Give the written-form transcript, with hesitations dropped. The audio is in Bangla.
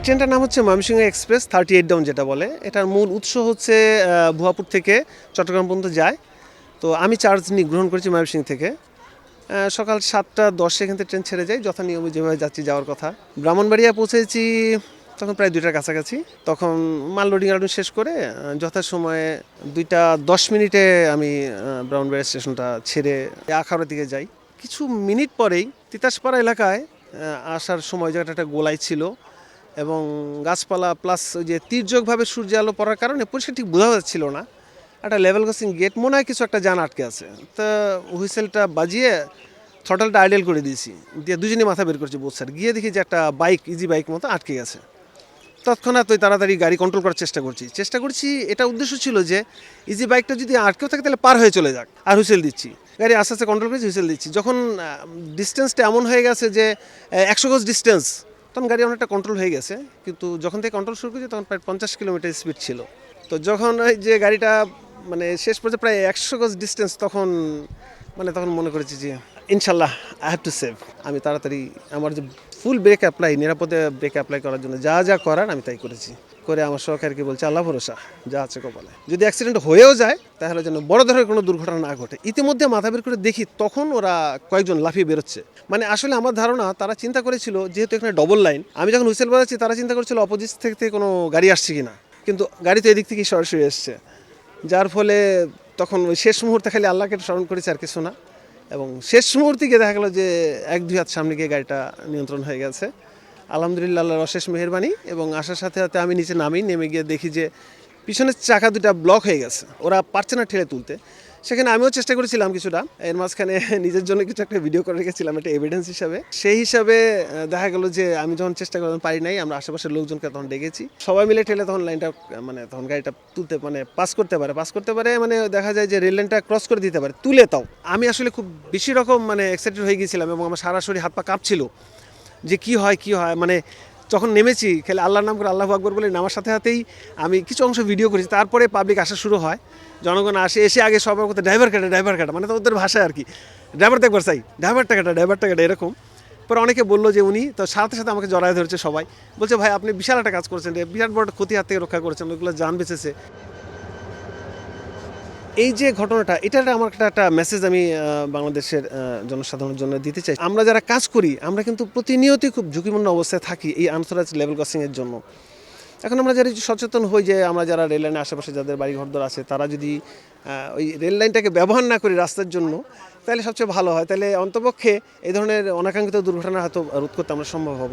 এই ট্রেনটার নাম হচ্ছে ময়মনসিংহ এক্সপ্রেস 38 ডাউন যেটা বলে। এটার মূল উৎস হচ্ছে ভুয়াপুর থেকে চট্টগ্রাম পর্যন্ত যায়। তো আমি চার্জ গ্রহণ করেছি ময়মনসিংহ থেকে। সকাল 7:10 এখান থেকে ট্রেন ছেড়ে যায়, যথানিয়মে যেভাবে যাচ্ছি যাওয়ার কথা। ব্রাহ্মণবাড়িয়া পৌঁছেছি তখন প্রায় 2টার কাছাকাছি। তখন মাল লোডিং আলোডিং শেষ করে যথাসময়ে 2:10 আমি ব্রাহ্মণবাড়িয়া স্টেশনটা ছেড়ে আখাউড়ার দিকে যাই। কিছু মিনিট পরেই তিতাসপাড়া এলাকায় আসার সময় জায়গাটা একটা গোলাই ছিল এবং গাছপালা প্লাস ওই যে তির্যকভাবে সূর্য আলো পড়ার কারণে পরিষ্কার ঠিক বোঝা যাচ্ছিল না। একটা লেভেল ক্রসিং গেট মনে হয় কিছু একটা যান আটকে আছে। তা হুইসেলটা বাজিয়ে থ্রটলটা আইডেল করে দিয়েছি, দিয়ে দুজনেই মাথা বের করছি বোথ সাইড। গিয়ে দেখি যে একটা বাইক ইজি বাইক মতো আটকে গেছে। তৎক্ষণাৎ ওই তাড়াতাড়ি গাড়ি কন্ট্রোল করার চেষ্টা করছি। এটা উদ্দেশ্য ছিল যে ইজি বাইকটা যদি আটকেও থাকে তাহলে পার হয়ে চলে যাক, আর হুইসেল দিচ্ছি। গাড়ি আস্তে আস্তে কন্ট্রোল করেছি, হুইসেল দিচ্ছি। যখন ডিস্টেন্সটা এমন হয়ে গেছে যে 100 গজ ডিস্টেন্স, তখন গাড়ি অনেকটা কন্ট্রোল হয়ে গেছে। কিন্তু যখন থেকে কন্ট্রোল শুরু করেছি তখন প্রায় 50 কিলোমিটার স্পিড ছিল। তো যখন ওই যে গাড়িটা মানে শেষ পর্যন্ত প্রায় 100 গজ ডিস্টেন্স, তখন মনে করেছি যে ইনশাল্লাহ আই হ্যাভ টু সেভ। আমি তাড়াতাড়ি আমার যে ফুল ব্রেক অ্যাপ্লাই, নিরাপদে ব্রেক অ্যাপ্লাই করার জন্য যা যা করার আমি তাই করেছি। করে আমার সহকারীকে বলছে আল্লাহ ভরসা, যা আছে কপালে। যদি অ্যাক্সিডেন্ট হয়েও যায় তাহলে যেন বড় ধরনের কোনো দুর্ঘটনা না ঘটে। ইতিমধ্যে মাথা বের করে দেখি তখন ওরা কয়েকজন লাফিয়ে বেরোচ্ছে। মানে আসলে আমার ধারণা তারা চিন্তা করেছিল যেহেতু এখানে ডবল লাইন, আমি যখন হুইসেল বাজাচ্ছি তারা চিন্তা করেছিল অপোজিট থেকে কোনো গাড়ি আসছে কিনা, কিন্তু গাড়ি তো এদিক থেকেই সরাসরি এসছে। যার ফলে তখন ওই শেষ মুহূর্তে খালি আল্লাহকে স্মরণ করেছে, আর কিছু না। এবং শেষ মুহূর্তে গিয়ে দেখা গেলো যে 1-2 হাত সামনে গিয়ে গাড়িটা নিয়ন্ত্রণ হয়ে গেছে। আলহামদুলিল্লাহ, আল্লাহর অশেষ মেহেরবানি। এবং আসার সাথে সাথে আমি নিচে নেমে গিয়ে দেখি যে পিছনের চাকা দুটা ব্লক হয়ে গেছে, ওরা পারছে না ঠেলে তুলতে। সেখানে আমিও চেষ্টা করেছিলাম কিছুটা, এর মাঝখানে নিজের জন্য কিছু একটা ভিডিও করে রেখেছিলাম একটা এভিডেন্স হিসাবে। সেই হিসাবে দেখা গেল যে আমি যখন চেষ্টা করতে পারি নাই, আমরা আশেপাশের লোকজনকে তখন ডেকেছি, সবাই মিলে ঠেলে তখন লাইনটা তখন গাড়িটা তুলতে পাস করতে পারে দেখা যায় যে রেল লাইনটা ক্রস করে দিতে পারে তুলে। তাও আমি আসলে খুব বেশি রকম এক্সাইটেড হয়ে গিয়েছিলাম এবং আমার সারা শরীর হাত পা কাঁপছিল যে কী হয় যখন নেমেছি খেলে আল্লাহর নাম করে আল্লাহু আকবার বলে নামার সাথে সাথেই আমি কিছু অংশ ভিডিও করেছি। তারপরে পাবলিক আসা শুরু হয়, জনগণ এসে আগে সবার কথা ড্রাইভার কাটা তো ওদের ভাষায় আর কি, ড্রাইভার দেখবার চাই, ড্রাইভারটা কাটা এরকম। পরে অনেকে বললো যে উনি, তো সাথে সাথে আমাকে জড়ায় ধরেছে সবাই, বলছে ভাই আপনি বিশাল একটা কাজ করেছেন, বিরাট বড় ক্ষতি হাত থেকে রক্ষা করেছেন, ওইগুলো জান বেঁচেছে। এই যে ঘটনাটা, এটার আমার একটা মেসেজ আমি বাংলাদেশের জনসাধারণের জন্য দিতে চাই। আমরা যারা কাজ করি আমরা কিন্তু প্রতিনিয়তই খুব ঝুঁকিপূর্ণ অবস্থায় থাকি এই আনঅথরাইজড লেভেল ক্রসিংয়ের জন্য। এখন আমরা যারা সচেতন হই যে আমরা যারা রেল লাইনের আশেপাশে যাদের বাড়ি ঘরদর আছে তারা যদি ওই রেল লাইনটাকে ব্যবহার না করি রাস্তার জন্য, তাহলে সবচেয়ে ভালো হয়। তাহলে অন্তপক্ষে এই ধরনের অনাকাঙ্ক্ষিত দুর্ঘটনা হয়তো রোধ করতে আমরা সম্ভব হব।